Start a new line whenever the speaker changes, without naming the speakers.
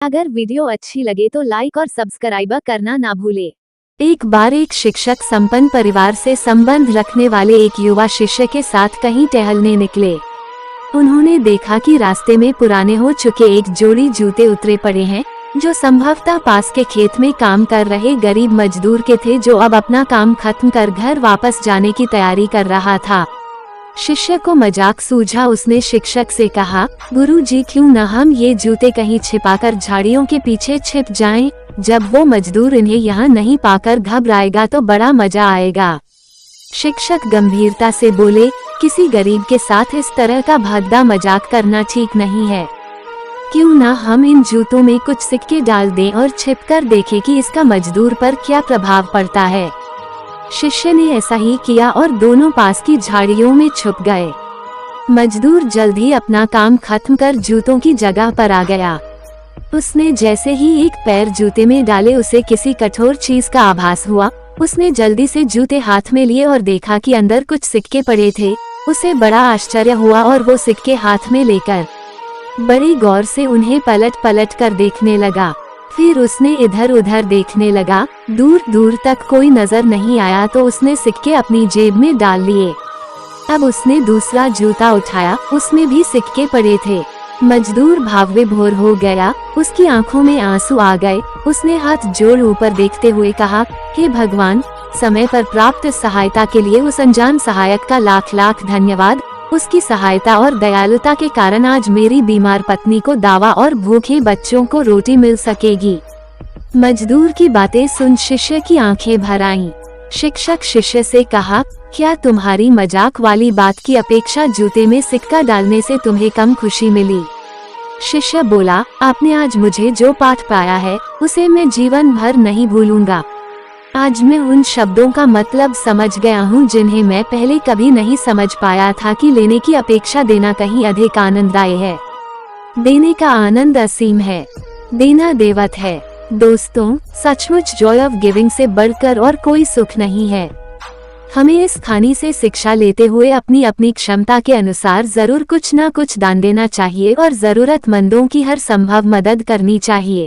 अगर वीडियो अच्छी लगे तो लाइक और सब्सक्राइब करना ना भूले।
एक बार एक शिक्षक संपन्न परिवार से संबंध रखने वाले एक युवा शिष्य के साथ कहीं टहलने निकले। उन्होंने देखा कि रास्ते में पुराने हो चुके एक जोड़ी जूते उतरे पड़े हैं, जो संभवतः पास के खेत में काम कर रहे गरीब मजदूर के थे, जो अब अपना काम खत्म कर घर वापस जाने की तैयारी कर रहा था। शिष्य को मजाक सूझा। उसने शिक्षक से कहा, गुरुजी, क्यों न हम ये जूते कहीं छिपाकर झाड़ियों के पीछे छिप जाएं? जब वो मजदूर इन्हें यहाँ नहीं पाकर घबराएगा तो बड़ा मजा आएगा। शिक्षक गंभीरता से बोले, किसी गरीब के साथ इस तरह का भद्दा मजाक करना ठीक नहीं है। क्यों न हम इन जूतों में कुछ सिक्के डाल दें और छिपकर देखें कि इसका मजदूर पर क्या प्रभाव पड़ता है। शिष्य ने ऐसा ही किया और दोनों पास की झाड़ियों में छुप गए। मजदूर जल्द ही अपना काम खत्म कर जूतों की जगह पर आ गया। उसने जैसे ही एक पैर जूते में डाले, उसे किसी कठोर चीज का आभास हुआ। उसने जल्दी से जूते हाथ में लिए और देखा कि अंदर कुछ सिक्के पड़े थे। उसे बड़ा आश्चर्य हुआ और वो सिक्के हाथ में लेकर बड़ी गौर से उन्हें पलट पलट कर देखने लगा। फिर उसने इधर उधर देखने लगा। दूर दूर तक कोई नजर नहीं आया तो उसने सिक्के अपनी जेब में डाल लिए। अब उसने दूसरा जूता उठाया, उसमें भी सिक्के पड़े थे। मजदूर भाव विभोर हो गया। उसकी आंखों में आंसू आ गए। उसने हाथ जोड़ ऊपर देखते हुए कहा, हे भगवान, समय पर प्राप्त सहायता के लिए उस अनजान सहायक का लाख लाख धन्यवाद। उसकी सहायता और दयालुता के कारण आज मेरी बीमार पत्नी को दवा और भूखे बच्चों को रोटी मिल सकेगी। मजदूर की बातें सुन शिष्य की आंखें भर आईं। शिक्षक शिष्य से कहा, क्या तुम्हारी मजाक वाली बात की अपेक्षा जूते में सिक्का डालने से तुम्हें कम खुशी मिली? शिष्य बोला, आपने आज मुझे जो पाठ पाया है उसे मैं जीवन भर नहीं भूलूंगा। आज मैं उन शब्दों का मतलब समझ गया हूँ जिन्हें मैं पहले कभी नहीं समझ पाया था, कि लेने की अपेक्षा देना कहीं अधिक आनंददायी है। देने का आनंद असीम है, देना देवत है। दोस्तों, सचमुच जॉय ऑफ गिविंग से बढ़कर और कोई सुख नहीं है। हमें इस कहानी से शिक्षा लेते हुए अपनी अपनी क्षमता के अनुसार जरूर कुछ न कुछ दान देना चाहिए और जरूरतमंदों की हर संभव मदद करनी चाहिए।